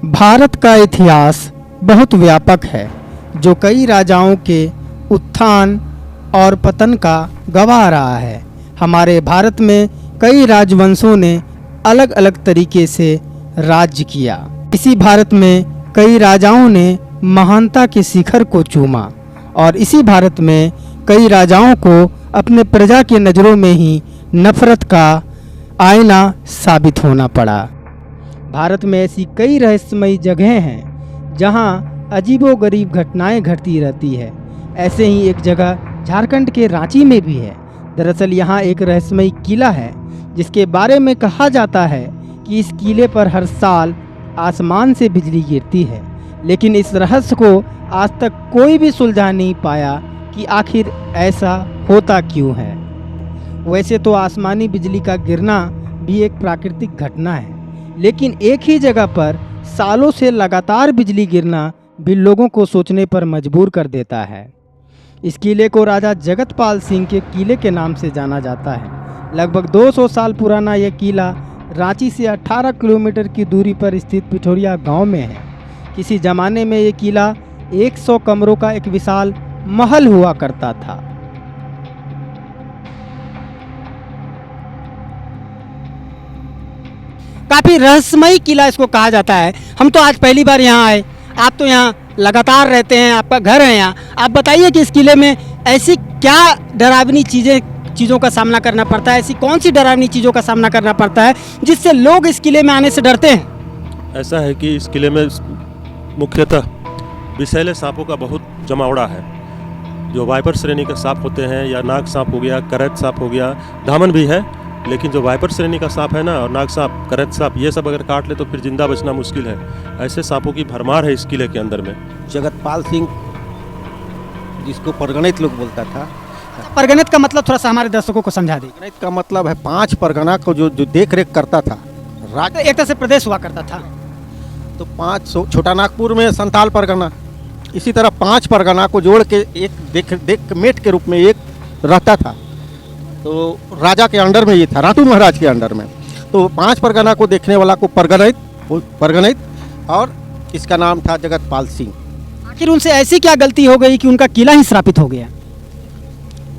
भारत का इतिहास बहुत व्यापक है, जो कई राजाओं के उत्थान और पतन का गवाह रहा है। हमारे भारत में कई राजवंशों ने अलग अलग तरीके से राज्य किया। इसी भारत में कई राजाओं ने महानता के शिखर को चूमा और इसी भारत में कई राजाओं को अपने प्रजा के नज़रों में ही नफरत का आईना साबित होना पड़ा। भारत में ऐसी कई रहस्यमयी जगहें हैं जहां अजीबोगरीब घटनाएं घटती रहती है। ऐसे ही एक जगह झारखंड के रांची में भी है। दरअसल यहां एक रहस्यमयी किला है जिसके बारे में कहा जाता है कि इस किले पर हर साल आसमान से बिजली गिरती है, लेकिन इस रहस्य को आज तक कोई भी सुलझा नहीं पाया कि आखिर ऐसा होता क्यों है। वैसे तो आसमानी बिजली का गिरना भी एक प्राकृतिक घटना है, लेकिन एक ही जगह पर सालों से लगातार बिजली गिरना भी लोगों को सोचने पर मजबूर कर देता है। इस किले को राजा जगतपाल सिंह के किले के नाम से जाना जाता है। लगभग 200 साल पुराना यह किला रांची से 18 किलोमीटर की दूरी पर स्थित पिठोरिया गांव में है। किसी ज़माने में यह किला 100 कमरों का एक विशाल महल हुआ करता था। काफ़ी रहस्यमयी किला इसको कहा जाता है। हम तो आज पहली बार यहाँ आए, आप तो यहाँ लगातार रहते हैं, आपका घर है यहाँ। आप बताइए कि इस किले में ऐसी क्या डरावनी चीज़ों का सामना करना पड़ता है, ऐसी कौन सी डरावनी चीज़ों का सामना करना पड़ता है जिससे लोग इस किले में आने से डरते हैं? ऐसा है कि इस किले में मुख्यतः विषैले सांपों का बहुत जमावड़ा है। जो वाइपर श्रेणी के सांप होते हैं, या नाग सांप हो गया, करैत सांप हो गया, धामन भी है, लेकिन जो वाइपर श्रेणी का सांप है ना, और नाग सांप, करैत सांप, ये सब अगर काट ले तो फिर जिंदा बचना मुश्किल है। ऐसे सांपों की भरमार है इस किले के अंदर में। जगतपाल सिंह, जिसको परगणित लोग बोलता था। परगणित का मतलब थोड़ा सा हमारे दर्शकों को समझा दें। परगणित का मतलब है 5 परगना को जो देख रेख करता था। एक तरह से प्रदेश हुआ करता था। तो 5 छोटा नागपुर में संताल परगना, इसी तरह 5 परगना को जोड़ के एक देख मेट के रूप में एक रहता था। तो राजा के अंडर में ये था, राटू महाराज के अंडर में। तो 5 परगना को देखने वाला को परगणित, और इसका नाम था जगतपाल सिंह। आखिर उनसे ऐसी क्या गलती हो गई कि उनका किला ही श्रापित हो गया?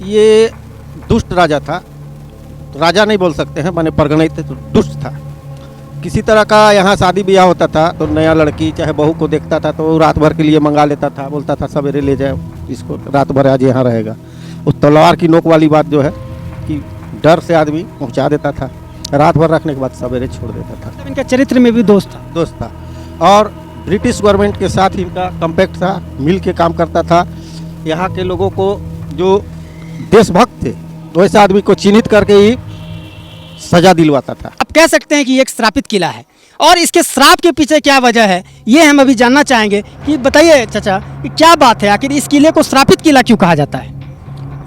ये दुष्ट राजा था, राजा नहीं बोल सकते हैं, माने परगणित तो दुष्ट था। किसी तरह का यहाँ शादी ब्याह होता था तो नया लड़की चाहे बहू को देखता था तो रात भर के लिए मंगा लेता था, बोलता था सवेरे ले जाओ इसको, रात भर आज यहाँ रहेगा। उस तलवार की नोक वाली बात जो है कि डर से आदमी पहुँचा देता था, रात भर रखने के बाद सवेरे छोड़ देता था। इनका चरित्र में भी दोस्त था। और ब्रिटिश गवर्नमेंट के साथ ही इनका कॉम्पैक्ट था, मिल के काम करता था। यहाँ के लोगों को जो देशभक्त थे वैसे आदमी को चिन्हित करके ही सजा दिलवाता था। अब कह सकते हैं कि ये एक श्रापित किला है, और इसके श्राप के पीछे क्या वजह है ये हम अभी जानना चाहेंगे। कि बताइए चाचा कि क्या बात है, आखिर इस किले को श्रापित किला क्यों कहा जाता है?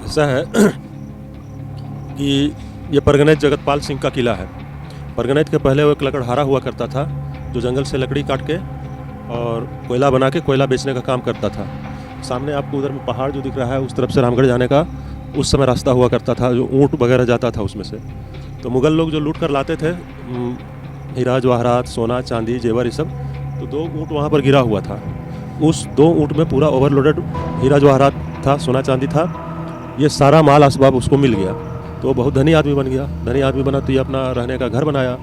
ऐसा है कि ये परगणित जगतपाल सिंह का किला है। परगणित के पहले वो एक लकड़हारा हुआ करता था जो जंगल से लकड़ी काट के और कोयला बना के कोयला बेचने का काम करता था। सामने आपको उधर में पहाड़ जो दिख रहा है, उस तरफ से रामगढ़ जाने का उस समय रास्ता हुआ करता था, जो ऊँट वगैरह जाता था उसमें से। तो मुग़ल लोग जो लूट कर लाते थे हीरा जवाहरात, सोना चांदी, जेवर, ये सब, तो 2 ऊँट वहाँ पर गिरा हुआ था। उस 2 ऊँट में पूरा ओवरलोडेड हीरा जवाहरात था, सोना चांदी था, ये सारा माल असबाब उसको मिल गया। तो वो बहुत धनी आदमी बन गया। धनी आदमी बना तो ये अपना रहने का घर बनाया,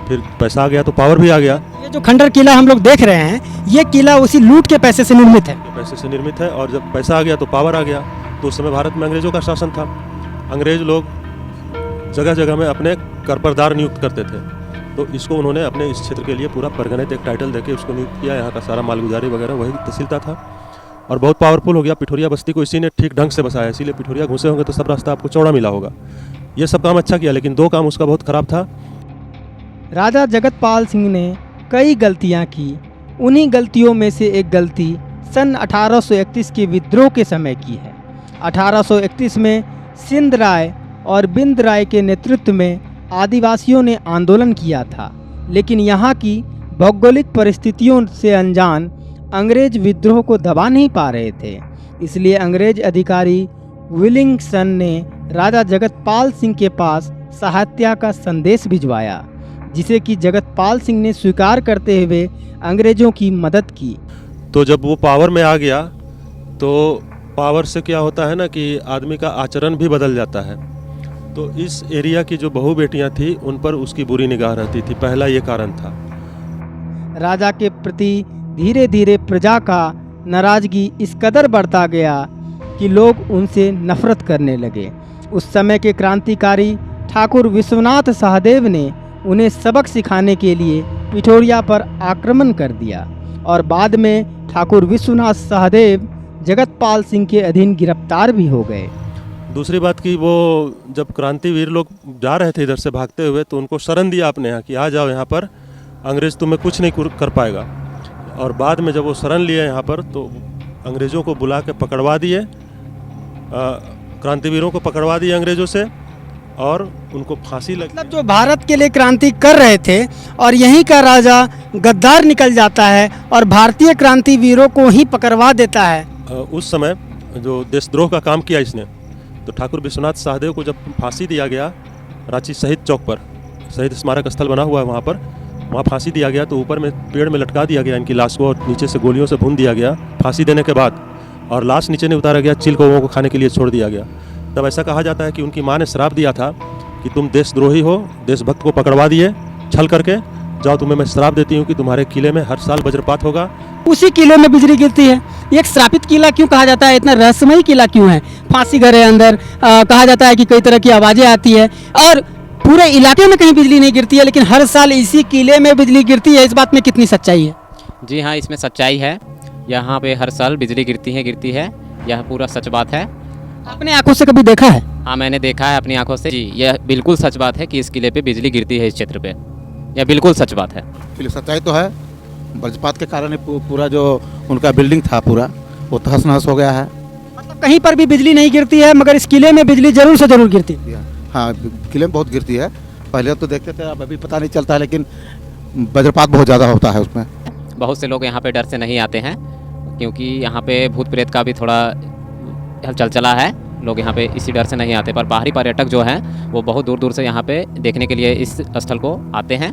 फिर पैसा आ गया तो पावर भी आ गया। ये जो खंडर किला हम लोग देख रहे हैं, ये किला उसी लूट के पैसे से निर्मित है। पैसे से निर्मित है, और जब पैसा आ गया तो पावर आ गया। तो उस समय भारत में अंग्रेज़ों का शासन था। अंग्रेज़ लोग जगह जगह में अपने करपरदार नियुक्त करते थे, तो इसको उन्होंने अपने इस क्षेत्र के लिए पूरा परगणित एक टाइटल देके उसको नियुक्त किया। यहाँ का सारा मालगुजारी वगैरह वही तहसीलदार था, और बहुत पावरफुल हो गया। पिठोरिया बस्ती को इसी ने ठीक ढंग से बसाया, इसीलिए पिठोरिया घुसे होंगे तो सब रास्ता आपको चौड़ा मिला होगा। ये सब काम अच्छा किया, लेकिन 2 काम उसका बहुत ख़राब था। राजा जगतपाल सिंह ने कई गलतियां की। उन्हीं गलतियों में से एक गलती सन 1831 के विद्रोह के समय की है। 1831 में सिंध राय और बिंद राय के नेतृत्व में आदिवासियों ने आंदोलन किया था, लेकिन यहाँ की भौगोलिक परिस्थितियों से अनजान अंग्रेज विद्रोह को दबा नहीं पा रहे थे। इसलिए अंग्रेज अधिकारी विलिंगसन ने राजा जगतपाल सिंह के पास सहायता का संदेश भिजवाया। जिसे कि जगतपाल सिंह ने स्वीकार करते हुए अंग्रेजों की मदद की। तो जब वो पावर में आ गया तो पावर से क्या होता है ना कि आदमी का आचरण भी बदल जाता है। तो इस एरिया की जो बहू बेटियां थी उन पर उसकी बुरी निगाह रहती थी, पहला ये कारण था। राजा के प्रति धीरे धीरे प्रजा का नाराजगी इस कदर बढ़ता गया कि लोग उनसे नफरत करने लगे। उस समय के क्रांतिकारी ठाकुर विश्वनाथ सहदेव ने उन्हें सबक सिखाने के लिए पिठोरिया पर आक्रमण कर दिया और बाद में ठाकुर विश्वनाथ सहदेव जगतपाल सिंह के अधीन गिरफ्तार भी हो गए। दूसरी बात कि वो जब क्रांतिवीर लोग जा रहे थे इधर से भागते हुए तो उनको शरण दिया अपने यहाँ कि आ जाओ यहाँ पर, अंग्रेज़ तुम्हें कुछ नहीं कर पाएगा। और बाद में जब वो शरण लिए यहाँ पर तो अंग्रेज़ों को बुला के पकड़वा दिए, क्रांतिवीरों को पकड़वा दिए अंग्रेज़ों से और उनको फांसी लगी। मतलब जो भारत के लिए क्रांति कर रहे थे और यहीं का राजा गद्दार निकल जाता है और भारतीय क्रांतिवीरों को ही पकड़वा देता है। उस समय जो देशद्रोह का काम किया इसने, तो ठाकुर विश्वनाथ सहदेव को जब फांसी दिया गया रांची शहीद चौक पर, शहीद स्मारक स्थल बना हुआ है वहाँ फांसी दिया गया, तो ऊपर में पेड़ में लटका दिया गया इनकी लाश को और नीचे से गोलियों से भून दिया गया फांसी देने के बाद, और लाश नीचे नहीं उतारा गया, चिल कौवों को खाने के लिए छोड़ दिया गया। तब ऐसा कहा जाता है कि उनकी माँ ने श्राप दिया था कि तुम देशद्रोही हो, देशभक्त को पकड़वा दिए छल करके, जाओ तुम्हें मैं श्राप देती हूँ कि तुम्हारे किले में हर साल वज्रपात होगा। उसी किले में बिजली गिरती है। एक श्रापित किला क्यों कहा जाता है, इतना रहस्यमयी किला क्यों है? फांसी घर है अंदर, कहा जाता है कि कई तरह की आवाज़ें आती है और पूरे इलाके में कहीं बिजली नहीं गिरती है, लेकिन हर साल इसी किले में बिजली गिरती है। इस बात में कितनी सच्चाई है? जी हाँ, इसमें सच्चाई है। यहाँ पे हर साल बिजली गिरती है, यह पूरा सच बात है। अपने आंखों से कभी देखा है? हाँ, मैंने देखा है अपनी आंखों से। जी, यह बिल्कुल सच बात है कि इस किले पे बिजली गिरती है, इस क्षेत्र पे। यह बिल्कुल सच बात है। सच्चाई तो है। वज्रपात के कारण पूरा जो उनका बिल्डिंग था पूरा वो तहस नहस हो गया है। मतलब कहीं पर भी बिजली नहीं गिरती है, मगर इस किले में बिजली जरूर से जरूर गिरती है। हाँ, किले में बहुत गिरती है। पहले तो देखते थे, अब अभी पता नहीं चलता है, लेकिन वज्रपात बहुत ज़्यादा होता है उसमें। बहुत से लोग यहाँ पे डर से नहीं आते हैं क्योंकि यहाँ पे भूत प्रेत का भी थोड़ा चलचला है। लोग यहाँ पे इसी डर से नहीं आते, पर बाहरी पर्यटक जो हैं वो बहुत दूर दूर से यहाँ पे देखने के लिए इस स्थल को आते हैं।